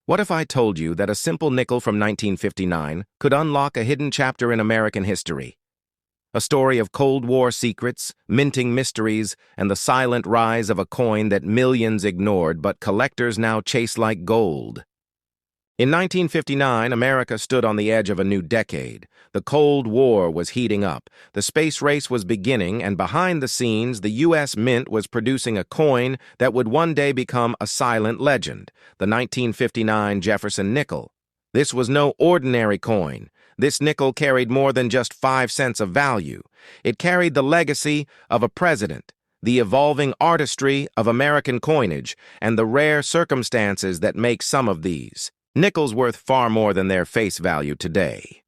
What if I told you that a simple nickel from 1959 could unlock a hidden chapter in American history? A story of Cold War secrets, minting mysteries, and the silent rise of a coin that millions ignored but collectors now chase like gold. In 1959, America stood on the edge of a new decade. The Cold War was heating up, the space race was beginning, and behind the scenes, the U.S. Mint was producing a coin that would one day become a silent legend, the 1959 Jefferson nickel. This was no ordinary coin. This nickel carried more than just 5 cents of value. It carried the legacy of a president, the evolving artistry of American coinage, and the rare circumstances that make some of these nickels worth far more than their face value today.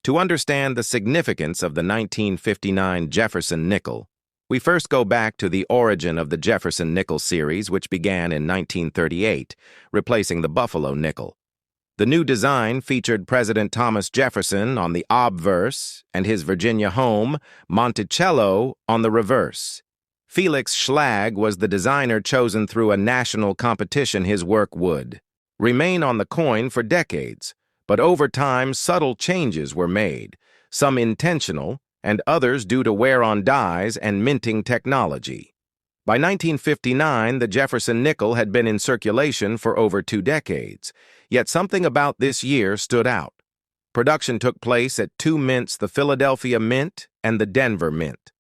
To understand the significance of the 1959 Jefferson nickel, we first go back to the origin of the Jefferson nickel series, which began in 1938, replacing the Buffalo nickel. The new design featured President Thomas Jefferson on the obverse and his Virginia home, Monticello, on the reverse. Felix Schlag was the designer chosen through a national competition. His work would remain on the coin for decades, but over time subtle changes were made, some intentional and others due to wear on dies and minting technology. By 1959, the Jefferson nickel had been in circulation for over 2 decades, yet something about this year stood out. Production took place at 2 mints, the Philadelphia Mint and the Denver Mint.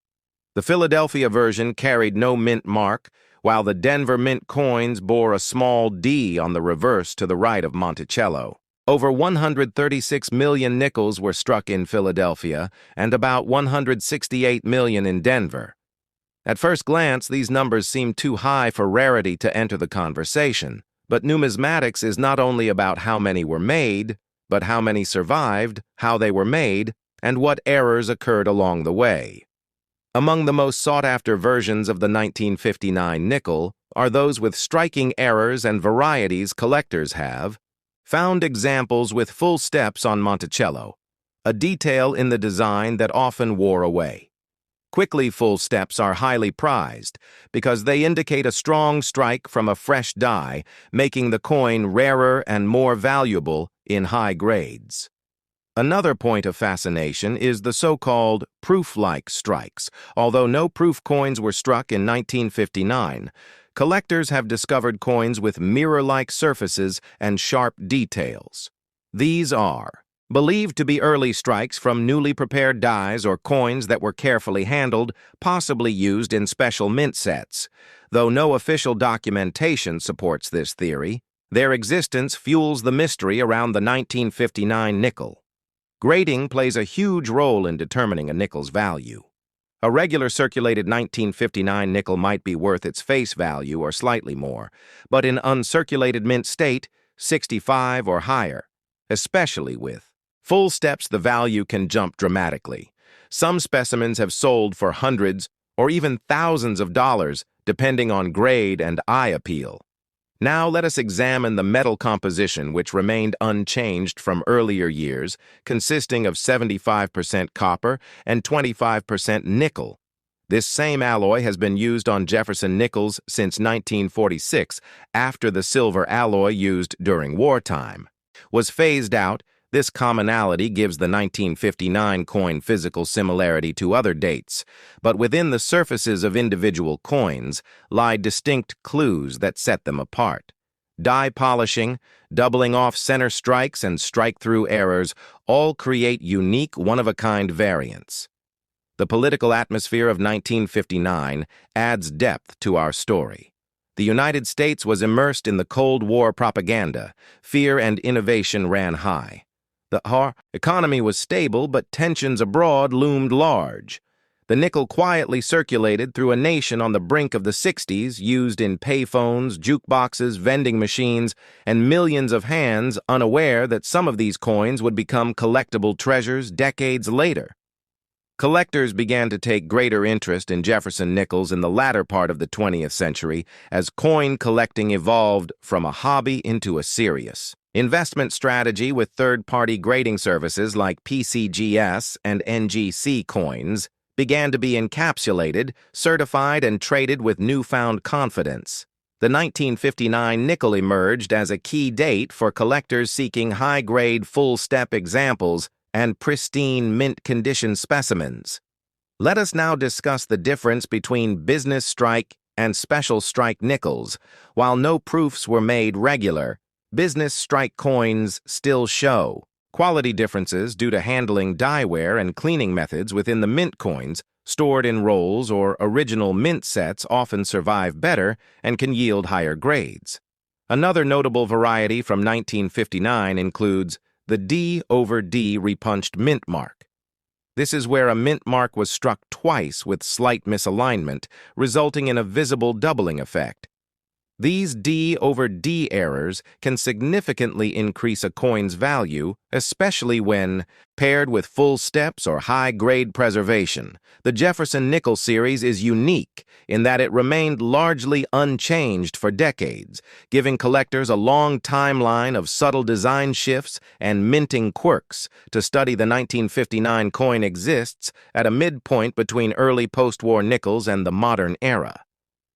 The Philadelphia version carried no mint mark, while the Denver Mint coins bore a small D on the reverse to the right of Monticello. Over 136 million nickels were struck in Philadelphia and about 168 million in Denver. At first glance, these numbers seem too high for rarity to enter the conversation, but numismatics is not only about how many were made, but how many survived, how they were made, and what errors occurred along the way. Among the most sought-after versions of the 1959 nickel are those with striking errors and varieties collectors have found examples with full steps on Monticello, a detail in the design that often wore away. Quickly full steps are highly prized because they indicate a strong strike from a fresh die, making the coin rarer and more valuable in high grades. Another point of fascination is the so-called proof-like strikes. Although no proof coins were struck in 1959, collectors have discovered coins with mirror-like surfaces and sharp details. These are believed to be early strikes from newly prepared dies or coins that were carefully handled, possibly used in special mint sets. Though no official documentation supports this theory, their existence fuels the mystery around the 1959 nickel. Grading plays a huge role in determining a nickel's value. A regular circulated 1959 nickel might be worth its face value or slightly more, but in uncirculated mint state, 65 or higher. Especially with full steps, the value can jump dramatically. Some specimens have sold for hundreds or even thousands of dollars, depending on grade and eye appeal. Now let us examine the metal composition, which remained unchanged from earlier years, consisting of 75% copper and 25% nickel. This same alloy has been used on Jefferson nickels since 1946, after the silver alloy used during wartime was phased out. This commonality gives the 1959 coin physical similarity to other dates, but within the surfaces of individual coins lie distinct clues that set them apart. Die polishing, doubling off center strikes, and strike-through errors all create unique, one-of-a-kind variants. The political atmosphere of 1959 adds depth to our story. The United States was immersed in the Cold War propaganda. Fear and innovation ran high. The economy was stable, but tensions abroad loomed large. The nickel quietly circulated through a nation on the brink of the 60s, used in payphones, jukeboxes, vending machines, and millions of hands unaware that some of these coins would become collectible treasures decades later. Collectors began to take greater interest in Jefferson nickels in the latter part of the 20th century as coin collecting evolved from a hobby into a serious investment strategy, with third-party grading services like PCGS and NGC coins began to be encapsulated, certified, and traded with newfound confidence. The 1959 nickel emerged as a key date for collectors seeking high-grade full-step examples and pristine mint-condition specimens. Let us now discuss the difference between business strike and special strike nickels. While no proofs were made regular, business strike coins still show quality differences due to handling dye-wear and cleaning methods within the mint coins. Stored in rolls or original mint sets often survive better and can yield higher grades. Another notable variety from 1959 includes the D over D repunched mint mark. This is where a mint mark was struck twice with slight misalignment, resulting in a visible doubling effect. These D over D errors can significantly increase a coin's value, especially when paired with full steps or high-grade preservation. The Jefferson Nickel series is unique in that it remained largely unchanged for decades, giving collectors a long timeline of subtle design shifts and minting quirks. To study the 1959 coin exists at a midpoint between early post-war nickels and the modern era.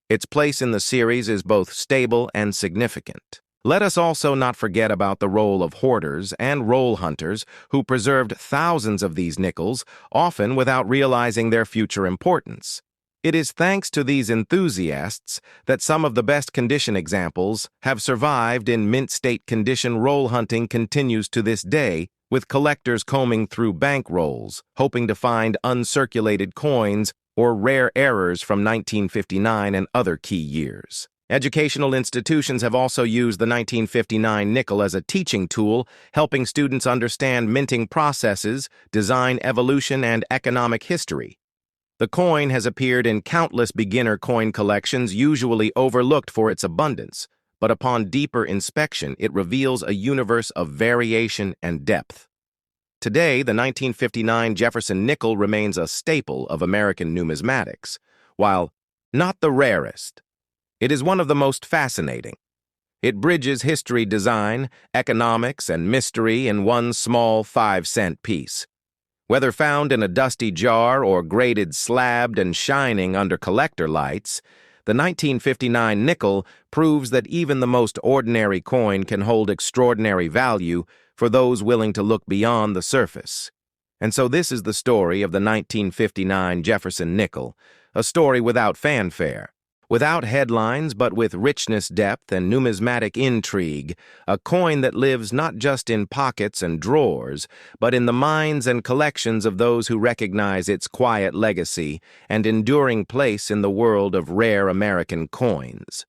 Its place in the series is both stable and significant. Let us also not forget about the role of hoarders and roll hunters who preserved thousands of these nickels, often without realizing their future importance. It is thanks to these enthusiasts that some of the best condition examples have survived in mint state condition. Roll hunting continues to this day, with collectors combing through bank rolls, hoping to find uncirculated coins or rare errors from 1959 and other key years. Educational institutions have also used the 1959 nickel as a teaching tool, helping students understand minting processes, design evolution, and economic history. The coin has appeared in countless beginner coin collections, usually overlooked for its abundance, but upon deeper inspection, it reveals a universe of variation and depth. Today, the 1959 Jefferson nickel remains a staple of American numismatics. While not the rarest, it is one of the most fascinating. It bridges history, design, economics, and mystery in one small 5-cent piece. Whether found in a dusty jar or graded, slabbed, and shining under collector lights, the 1959 nickel proves that even the most ordinary coin can hold extraordinary value for those willing to look beyond the surface. And so this is the story of the 1959 Jefferson nickel, a story without fanfare, without headlines but with richness, depth, and numismatic intrigue, a coin that lives not just in pockets and drawers, but in the minds and collections of those who recognize its quiet legacy and enduring place in the world of rare American coins.